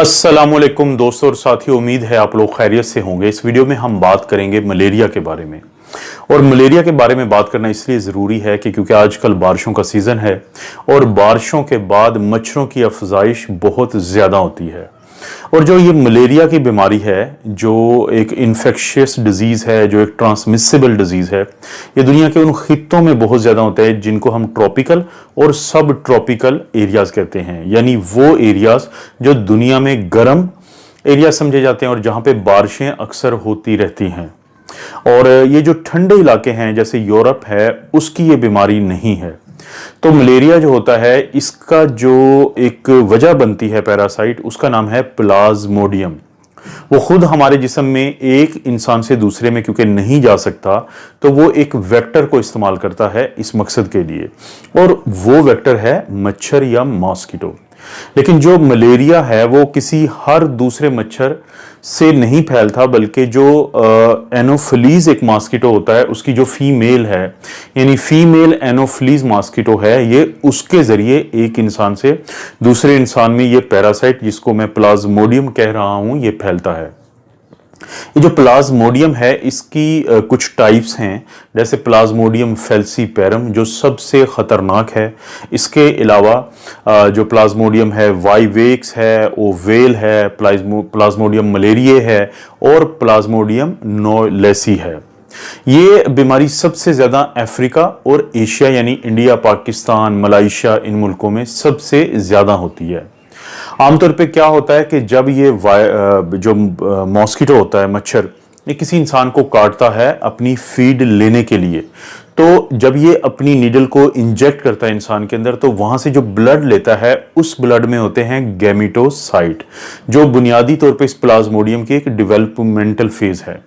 अस्सलामुअलैकुम दोस्तों और साथियों, उम्मीद है आप लोग खैरियत से होंगे। इस वीडियो में हम बात करेंगे मलेरिया के बारे में। और मलेरिया के बारे में बात करना इसलिए ज़रूरी है कि क्योंकि आजकल बारिशों का सीज़न है और बारिशों के बाद मच्छरों की अफजाइश बहुत ज़्यादा होती है। और जो ये मलेरिया की बीमारी है, जो एक इन्फेक्शियस डिजीज़ है, जो एक ट्रांसमिसिबल डिजीज़ है, ये दुनिया के उन खित्तों में बहुत ज़्यादा होता है जिनको हम ट्रॉपिकल और सब ट्रॉपिकल एरियाज़ कहते हैं। यानी वो एरियाज़ जो दुनिया में गर्म एरिया समझे जाते हैं और जहाँ पे बारिशें अक्सर होती रहती हैं। और ये जो ठंडे इलाके हैं जैसे यूरोप है, उसकी ये बीमारी नहीं है। तो मलेरिया जो होता है, इसका जो एक वजह बनती है पैरासाइट, उसका नाम है प्लाज्मोडियम। वो खुद हमारे जिस्म में एक इंसान से दूसरे में क्योंकि नहीं जा सकता, तो वो एक वेक्टर को इस्तेमाल करता है इस मकसद के लिए, और वो वेक्टर है मच्छर या मॉस्किटो। लेकिन जो मलेरिया है वो किसी हर दूसरे मच्छर से नहीं फैलता, बल्कि जो एनोफिलीज एक मॉस्किटो होता है, उसकी जो फीमेल है, यानी फीमेल एनोफिलीज मॉस्किटो है, ये उसके जरिए एक इंसान से दूसरे इंसान में ये पैरासाइट, जिसको मैं प्लाज्मोडियम कह रहा हूं, ये फैलता है। ये जो प्लाज्मोडियम है, इसकी कुछ टाइप्स हैं, जैसे प्लाज्मोडियम फेल्सीपेरम जो सबसे खतरनाक है। इसके अलावा जो प्लाज्मोडियम है वाइवेक्स है, ओवेल है, प्लाज्मोडियम मलेरिया है और प्लाज्मोडियम नोलेसी है। ये बीमारी सबसे ज्यादा अफ्रीका और एशिया यानी इंडिया, पाकिस्तान, मलाइशिया, इन मुल्कों में सबसे ज्यादा होती है। आमतौर पे क्या होता है कि जब ये जो मॉस्किटो होता है, मच्छर, ये किसी इंसान को काटता है अपनी फीड लेने के लिए, तो जब ये अपनी नीडल को इंजेक्ट करता है इंसान के अंदर, तो वहां से जो ब्लड लेता है, उस ब्लड में होते हैं गैमेटोसाइट, जो बुनियादी तौर पे इस प्लाज्मोडियम की एक डेवलपमेंटल फेज है।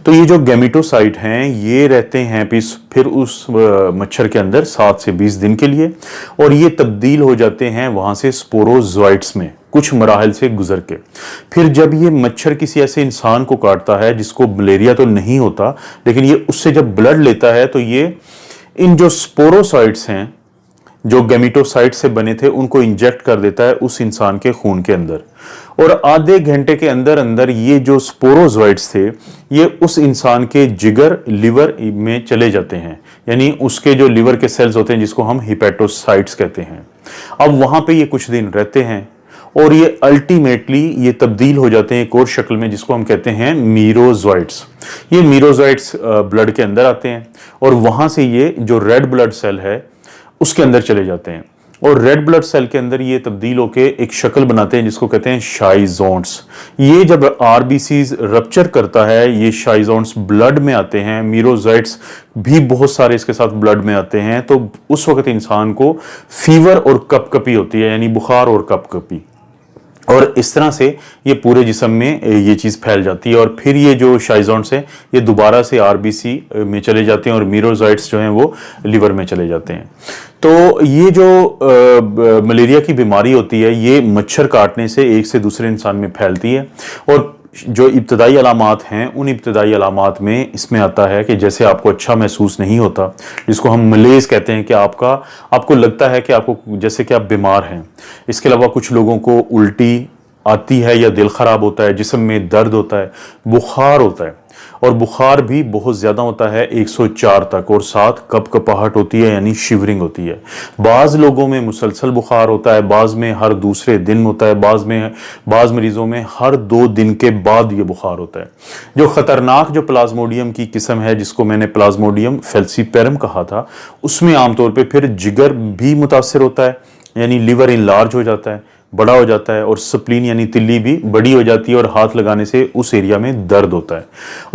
तो ये जो गैमेटोसाइट हैं, ये रहते हैं फिर उस मच्छर के अंदर 7 से 20 दिन के लिए, और ये तब्दील हो जाते हैं वहां से स्पोरोजोइट्स में, कुछ मराहल से गुजर के। फिर जब ये मच्छर किसी ऐसे इंसान को काटता है जिसको मलेरिया तो नहीं होता, लेकिन ये उससे जब ब्लड लेता है, तो ये इन जो स्पोरोसाइट्स हैं, जो गैमेटोसाइट से बने थे, उनको इंजेक्ट कर देता है उस इंसान के खून के अंदर, और आधे घंटे के अंदर अंदर ये जो स्पोरोजोइट्स थे, ये उस इंसान के जिगर, लिवर में चले जाते हैं। यानी उसके जो लिवर के सेल्स होते हैं, जिसको हम हिपेटोसाइट्स कहते हैं, अब वहां पे ये कुछ दिन रहते हैं और ये अल्टीमेटली ये तब्दील हो जाते हैं एक और शक्ल में, जिसको हम कहते हैं मीरोजोइट्स। ये मीरोजोइट्स ब्लड के अंदर आते हैं और वहां से ये जो रेड ब्लड सेल है उसके अंदर चले जाते हैं, और रेड ब्लड सेल के अंदर ये तब्दील होके एक शक्ल बनाते हैं जिसको कहते हैं शाइजोन्ट्स। ये जब आरबीसीज रप्चर करता है, ये शाइजोन्ट्स ब्लड में आते हैं, मीरोजोइट्स भी बहुत सारे इसके साथ ब्लड में आते हैं, तो उस वक्त इंसान को फीवर और कपकपी होती है, यानी बुखार और कपकपी, और इस तरह से ये पूरे जिस्म में ये चीज़ फैल जाती है। और फिर ये जो शाइजोन्ट्स हैं, ये दोबारा से आरबीसी में चले जाते हैं और मीरोजोइट्स जो हैं वो लिवर में चले जाते हैं। तो ये जो मलेरिया की बीमारी होती है, ये मच्छर काटने से एक से दूसरे इंसान में फैलती है। और जो इब्तदाई अलामात हैं, उन इब्तदाई अलामात में इसमें आता है कि जैसे आपको अच्छा महसूस नहीं होता, जिसको हम मलेज कहते हैं, कि आपको लगता है कि आपको जैसे कि आप बीमार हैं। इसके अलावा कुछ लोगों को उल्टी आती है या दिल खराब होता है, जिस्म में दर्द होता है, बुखार होता है, और बुखार भी बहुत ज़्यादा होता है 104 तक, और साथ कपकपाहट होती है, यानी शिवरिंग होती है। बाज़ लोगों में मुसलसल बुखार होता है, बाज़ में हर दूसरे दिन होता है, बाज़ मरीज़ों में हर 2 दिन के बाद ये बुखार होता है। जो ख़तरनाक जो प्लाज्मोडियम की किस्म है, जिसको मैंने प्लाज्मोडियम फेल्सीपेरम कहा था, उसमें आमतौर पर फिर जिगर भी मुतासर होता है, यानी लिवर इनलार्ज हो जाता है, बड़ा हो जाता है, और स्प्लीन यानी तिल्ली भी बड़ी हो जाती है, और हाथ लगाने से उस एरिया में दर्द होता है।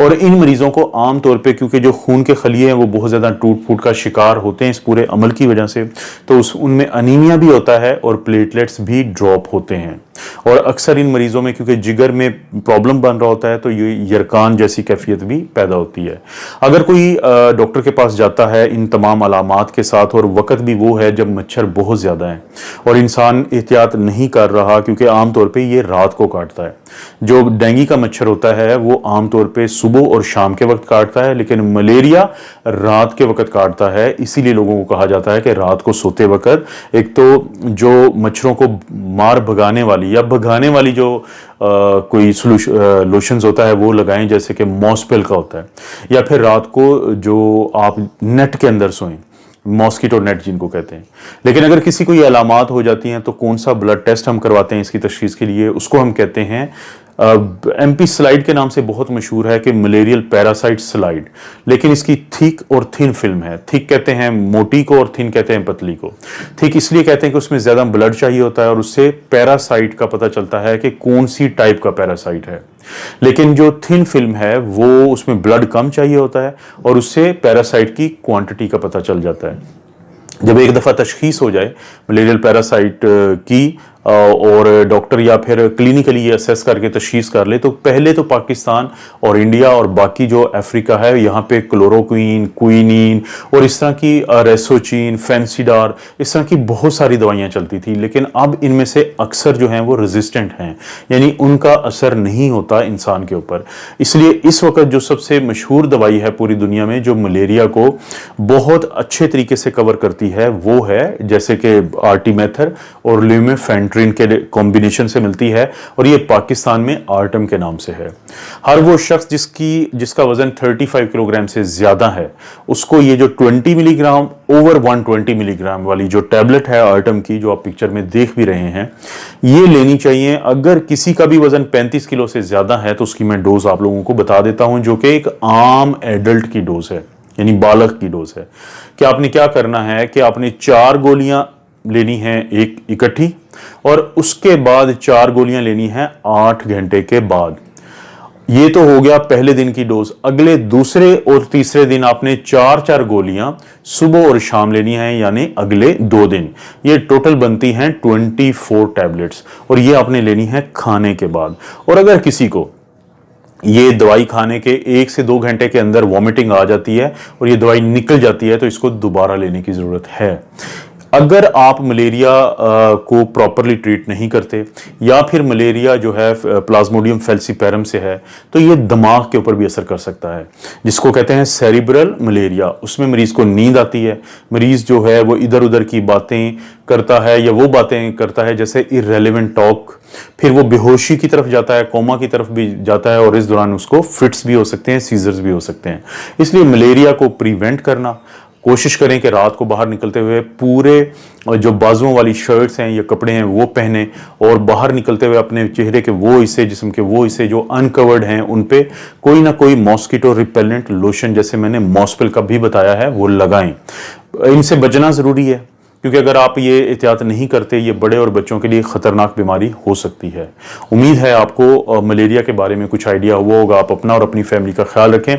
और इन मरीजों को आम तौर पे, क्योंकि जो खून के खलिए हैं वो बहुत ज़्यादा टूट फूट का शिकार होते हैं इस पूरे अमल की वजह से, तो उनमें अनीमिया भी होता है और प्लेटलेट्स भी ड्रॉप होते हैं। और अक्सर इन मरीजों में क्योंकि जिगर में प्रॉब्लम बन रहा होता है, तो ये यरकान जैसी कैफियत भी पैदा होती है। अगर कोई डॉक्टर के पास जाता है इन तमाम अलामात के साथ, और वक़्त भी वो है जब मच्छर बहुत ज़्यादा है और इंसान एहतियात नहीं कर रहा, क्योंकि आमतौर पे ये रात को काटता है, जो डेंगू का मच्छर होता है वो आमतौर पे सुबह और शाम के वक्त काटता है, लेकिन मलेरिया रात के वक्त काटता है। इसीलिए लोगों को कहा जाता है कि रात को सोते वक्त एक तो जो मच्छरों को मार भगाने वाली या भगाने वाली जो कोई लोशंस होता है वो लगाएं, जैसे कि मॉस्पेल का होता है, या फिर रात को जो आप नेट के अंदर सोएं, मॉस्किटो नेट जिनको कहते हैं। लेकिन अगर किसी को ये अलामात हो जाती हैं तो कौन सा ब्लड टेस्ट हम करवाते हैं इसकी तशखीस के लिए, उसको हम कहते हैं एमपी स्लाइड के नाम से बहुत मशहूर है कि मलेरियल पैरासाइट स्लाइड। लेकिन इसकी थिक और थिन फिल्म है। थिक कहते हैं मोटी को और थिन कहते हैं पतली को। थिक इसलिए कहते हैं कि उसमें ज्यादा ब्लड चाहिए होता है और उससे पैरासाइट का पता चलता है कि कौन सी टाइप का पैरासाइट है। लेकिन जो थिन फिल्म है वो उसमें ब्लड कम चाहिए होता है और उससे पैरासाइट की क्वांटिटी का पता चल जाता है। जब एक दफ़ा तशखीस हो जाए मलेरियल पैरासाइट की और डॉक्टर या फिर क्लिनिकली ये असेस करके तशखीस कर ले, तो पहले तो पाकिस्तान और इंडिया और बाकी जो अफ्रीका है यहाँ पे क्लोरोक्वीन, क्विनीन और इस तरह की रेसोचिन, फेंसिडार, इस तरह की बहुत सारी दवाइयाँ चलती थी। लेकिन अब इनमें से अक्सर जो हैं वो रेजिस्टेंट हैं, यानी उनका असर नहीं होता इंसान के ऊपर। इसलिए इस वक्त जो सबसे मशहूर दवाई है पूरी दुनिया में जो मलेरिया को बहुत अच्छे तरीके से कवर करती है वो है जैसे कि आर्टीमेथर और ल्यूमेफेंट्रिन के कॉम्बिनेशन से मिलती है, और ये पाकिस्तान में आर्टम के नाम से है। हर वो शख्स जिसका वजन 35 किलोग्राम से ज्यादा है उसको ये जो 20 मिलीग्राम ओवर 120 मिलीग्राम वाली जो टैबलेट है आर्टम की, जो आप पिक्चर में देख भी रहे हैं, ये लेनी चाहिए। अगर किसी का भी वजन 35 किलो से ज्यादा है तो उसकी मैं डोज आप लोगों को बता देता हूं, जो कि एक आम एडल्ट की डोज है, यानी बालक की डोज है। कि आपने क्या करना है कि आपने 4 गोलियां लेनी है एक इकट्ठी, और उसके बाद 4 गोलियां लेनी है 8 घंटे के बाद। ये तो हो गया पहले दिन की डोज। अगले दूसरे और तीसरे दिन आपने 4 गोलियां सुबह और शाम लेनी है, यानी अगले 2 दिन। ये टोटल बनती हैं 24 टैबलेट्स, और ये आपने लेनी है खाने के बाद। और अगर किसी को ये दवाई खाने के 1 से 2 घंटे के अंदर वॉमिटिंग आ जाती है और ये दवाई निकल जाती है तो इसको दोबारा लेने की जरूरत है। अगर आप मलेरिया को प्रॉपरली ट्रीट नहीं करते या फिर मलेरिया जो है प्लाज्मोडियम फैल्सीपेरम से है तो ये दिमाग के ऊपर भी असर कर सकता है, जिसको कहते हैं सेरिब्रल मलेरिया। उसमें मरीज को नींद आती है, मरीज जो है वो इधर उधर की बातें करता है या वो बातें करता है जैसे इररेलेवेंट टॉक, फिर वो बेहोशी की तरफ जाता है, कोमा की तरफ भी जाता है, और इस दौरान उसको फिट्स भी हो सकते हैं, सीजर्स भी हो सकते हैं। इसलिए मलेरिया को प्रिवेंट करना, कोशिश करें कि रात को बाहर निकलते हुए पूरे जो बाजुओं वाली शर्ट्स हैं या कपड़े हैं वो पहने, और बाहर निकलते हुए अपने चेहरे के वो हिस्से, जिस्म के वो हिस्से जो अनकवर्ड हैं उन पे कोई ना कोई मॉस्किटो रिपेलेंट लोशन, जैसे मैंने मॉस्पेल का भी बताया है, वो लगाएं। इनसे बचना जरूरी है क्योंकि अगर आप ये एहतियात नहीं करते ये बड़े और बच्चों के लिए खतरनाक बीमारी हो सकती है। उम्मीद है आपको मलेरिया के बारे में कुछ आइडिया हुआ होगा। आप अपना और अपनी फैमिली का ख्याल रखें।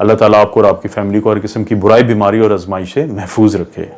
अल्लाह ताला आपको और आपकी फैमिली को हर किस्म की बुराई, बीमारी और आजमाइश से महफूज रखे।